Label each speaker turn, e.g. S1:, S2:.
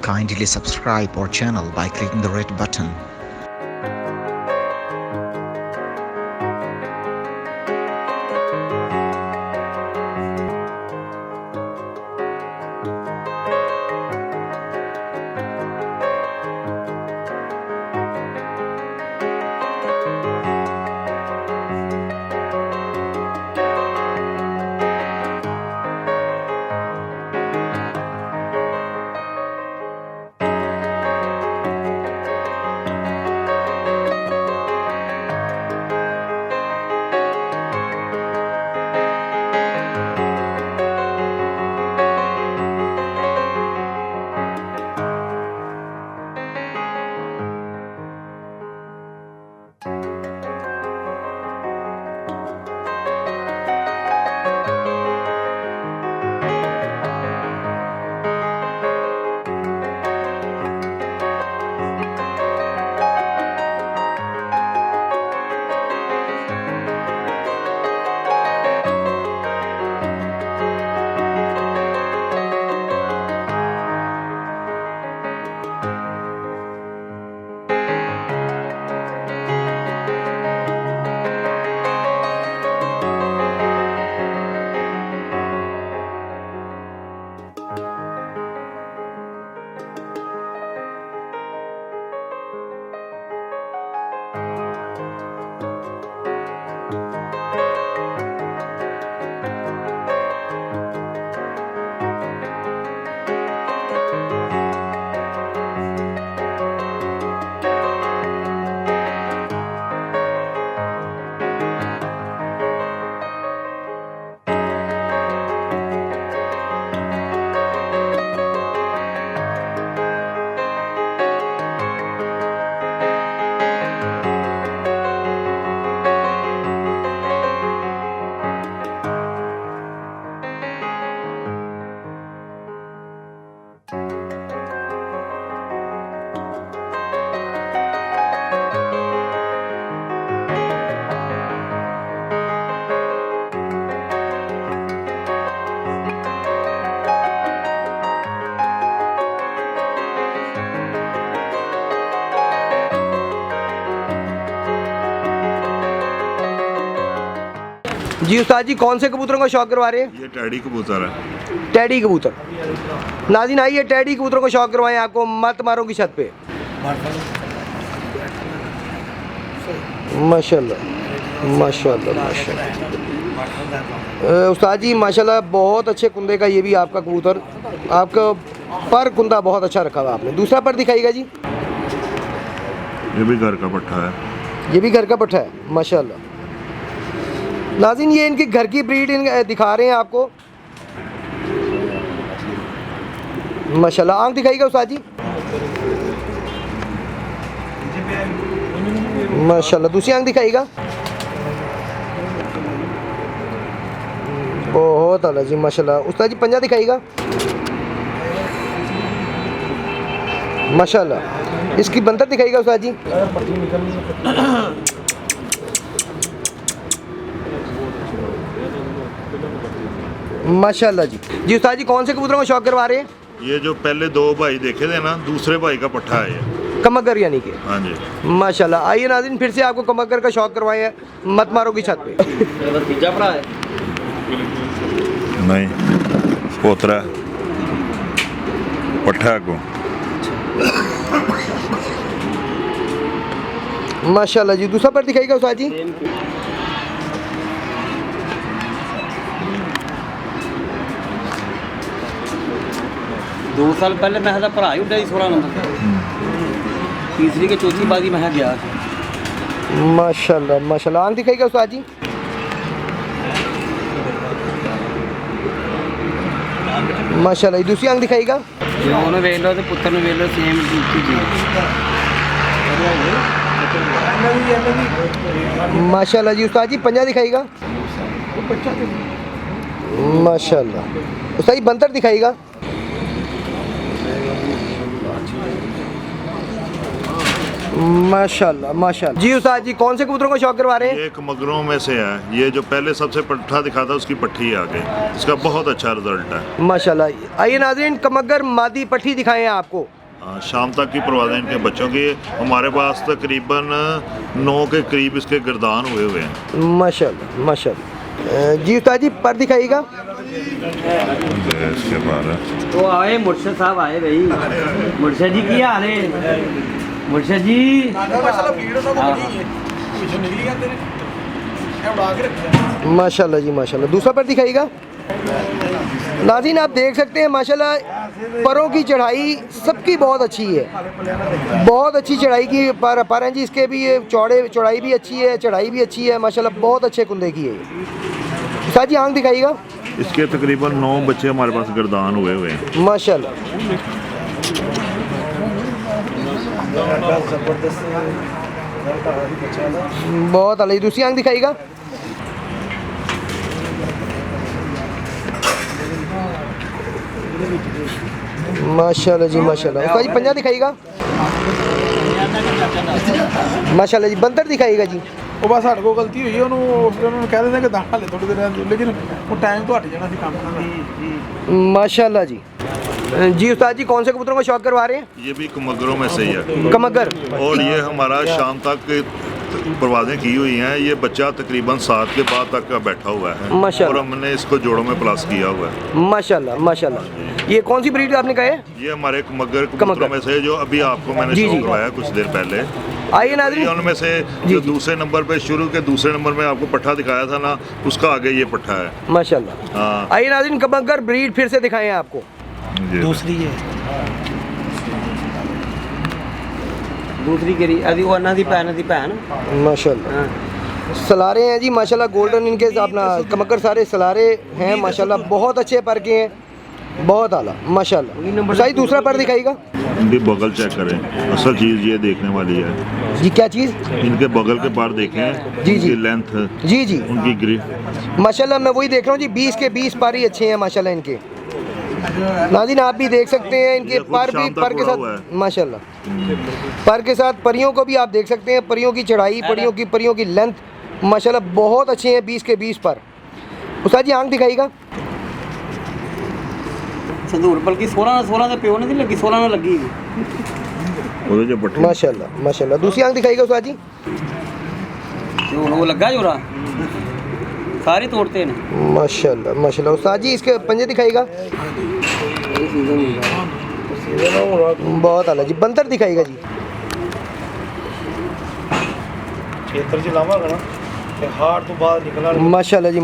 S1: Kindly subscribe our channel by clicking the red button.
S2: जी उस्ताद जी, कौन से कबूतरों का शौक करवा रहे हैं?
S3: ये टैडी कबूतर है।
S2: टैडी कबूतर। नाज़रीन आइए, टैडी कबूतरों का शौक करवाएं आपको मत मारों की छत पे। माशाल्लाह माशाल्लाह माशाल्लाह। उस्ताद जी माशाल्लाह बहुत अच्छे कुंदे का ये भी आपका कबूतर, आपका पर कुंदा बहुत अच्छा रखा हुआ आपने। दूसरा पर दिखाइएगा जी।
S3: ये भी घर का पट्ठा है।
S2: ये भी घर का पट्ठा है माशाल्लाह। नाज़रीन ये इनकी घर की ब्रीड दिखा रहे हैं आपको माशाल्लाह। आंख दिखाइएगा उस्ताद जी माशाल्लाह। दूसरी आंख दिखाइएगा। बहुत आला जी माशाल्लाह। उस्ताद जी पंजा दिखाइएगा माशाल्लाह। इसकी बंदर दिखाइएगा उस्ताद जी। माशाल्लाह जी। जी उस्ताद जी कौन से कबूतरों का शौक करवा रहे हैं?
S3: ये जो पहले दो भाई देखे थे ना, दूसरे भाई का पट्ठा है ये।
S2: कमगर यानी कि।
S3: हाँ जी
S2: माशाल्लाह। आइए नाज़रीन फिर से आपको कमगर का शौक करवाए हैं मत मारो की छत पे। तीजा भरा है
S3: नहीं, पोतरा पट्ठा को।
S2: माशाल्लाह जी। दूसरा पर दिखाइएगा उस्ताद जी।
S4: दो साल पहले मैं था भरा ही उड्डा 16 नंबर, तीसरी के चौथी बाजी मैं गया।
S2: माशाल्लाह माशाल्लाह। आंख दिखाइएगा उस्ताद जी। माशाल्लाह। दूसरी आंख दिखाइएगा।
S4: उन्होंने वेख लो तो पुत्र ने वेख लो सेम
S2: माशाल्लाह जी। उस्ताद जी पंजा दिखाइएगा माशाल्लाह। उस्ताद जी बंतर दिखाइएगा। माशाल्लाह माशाल्लाह। जी उस्ताद जी, कौन से कबूतरों का शौक करवा रहे हैं?
S3: ये एक मगरों में से है, ये जो पहले सबसे पट्ठा दिखा था उसकी पट्ठी है आगे, इसका बहुत अच्छा रिजल्ट है
S2: माशाल्लाह। आइए नाज़रीन, कमगर मादी पट्ठी दिखाएं हैं आपको।
S3: शाम तक की परवाज़ें इनके बच्चों की। हमारे पास तकरीबन 9 के करीब इसके गर्दान हुए हैं।
S2: माशाल्लाह माशाल्लाह। जी उस्ताद जी, पर दिखाइएगा।
S3: इसके बाद
S4: तो आए मुर्शद साहब आए भाई। मुर्शद जी की हाल है? मुर्शद जी
S2: माशाल्लाह जी माशाल्लाह। दूसरा पर दिखाइएगा। नाज़रीन, आप देख सकते हैं माशाल्लाह परों की चढ़ाई सबकी बहुत अच्छी है, बहुत अच्छी चढ़ाई की पर हैं जी इसके भी। ये चौड़ाई भी अच्छी है, चढ़ाई भी अच्छी है माशाल्लाह, बहुत अच्छे कुंदे की है। साथ जी आंख दिखाइएगा।
S3: इसके तकरीबन 9 बच्चे हमारे पास गर्दान हुए हैं
S2: माशाल्लाह। बहुत अलग। दूसरी आंख दिखाइएगा। माशाल्लाह जी माशाल्लाह। उसका जी पंजा दिखाइएगा। माशाल्लाह जी। बंदर दिखाइएगा जी।
S5: ਉਹ ਬਸ ਸਾਡੇ ਕੋਲ ਗਲਤੀ ਹੋਈ ਉਹਨੂੰ ਉਸ ਦਿਨ ਉਹਨੂੰ ਕਹਿ ਦਿੰਦੇ ਕਿ ਦਾਣਾ ਲੈ ਥੋੜੀ ਦੇਰ, ਲੇਕਿਨ ਉਹ ਟਾਈਮ ਤੋਂ ਹਟ ਜਾਣਾ ਸੀ ਕੰਮ ਕਰਨਾ।
S2: माशाल्लाह जी। जी उस्ताद जी, कौन से कबूतरों का शौक करवा रहे हैं?
S3: ये भी मगरों में से ही है
S2: कमगर।
S3: और ये हमारा शाम तक परवाज़ें की हुई हैं। ये बच्चा तकरीबन 7 के बाद तक का बैठा हुआ है
S2: माशाल्लाह।
S3: और हमने इसको जोड़ों में प्लस किया हुआ है।
S2: माशाल्लाह माशाल्लाह। ये कौन सी ब्रीड आपने कहा है?
S3: ये हमारे मगर कबूतरों में से जो अभी आपको मैंने
S2: जी,
S3: शो
S2: जी।
S3: करवाया कुछ देर पहले।
S2: आइए
S3: ये
S2: नाज़रीन।
S3: उनमें से जो दूसरे नंबर पे शुरू के दूसरे नंबर में आपको पट्ठा दिखाया था ना, उसका आगे ये पट्ठा है।
S2: माशाल्लाह।
S3: हाँ
S2: आइए नाज़रीन, कमगर ब्रीड फिर से दिखाएं आपको।
S3: जी।
S5: ਦੂਸਰੀ ਹੈ
S4: दूसरी करी अभी वो अन्ना दी भैन।
S2: माशाल्लाह।
S4: हाँ।
S2: सलारे हैं जी माशाल्लाह, गोल्डन इनके अपना कमकर सारे सलारे हैं माशाल्लाह, बहुत अच्छे पर के हैं, बहुत आला माशाल्लाह। सही दूसरा पर दिखाइएगा।
S3: इनकी बगल चेक करें, असल चीज़ ये देखने वाली है।
S2: जी क्या चीज़?
S3: इनके बगल के बार देखें,
S2: जी, जी।
S3: इनकी लेंथ,
S2: जी जी
S3: उनकी ग्रिप।
S2: माशाल्लाह, मैं वही देख रहा हूँ जी। 20 के 20 पर ही अच्छे हैं माशाल्लाह इनके। नाज़रीन, आप भी देख सकते हैं इनके
S3: ये खुद
S2: पर भी,
S3: शाम तक
S2: पर के
S3: उड़ा
S2: साथ
S3: हुआ है।
S2: माशाल्लाह, पर के साथ परियों को भी आप देख सकते हैं। परियों की चढ़ाई, परियों की लेंथ माशाल्लाह बहुत अच्छे हैं। 20 के 20 पर। उस्ताद जी आंख दिखाइएगा।
S4: संदूर बल्कि 16 ਦੇ ਪਿਓ ਨੇ ਨਹੀਂ ਲੱਗੀ, 16 ਨਾਲ ਲੱਗੀ।
S3: ਉਹਦੇ ਜੋ ਪੱਠੇ
S2: माशाल्लाह माशाल्लाह। दूसरी आंख दिखाइएगा उस्ताद जी।
S4: जो वो लगा जोरा सारे तोड़ते हैं।
S2: माशाल्लाह माशाल्लाह। उस्ताद जी इसके पंजे दिखाइएगा। बहुत आला जी। बंदर दिखाइएगा जी।
S5: ਖੇਤਰ 'ਚ ਲਾਵਾਂਗਾ ਨਾ ਤੇ ਹਾਰ ਤੋਂ ਬਾਅਦ ਨਿਕਲਣਾ।
S2: माशाल्लाह जी।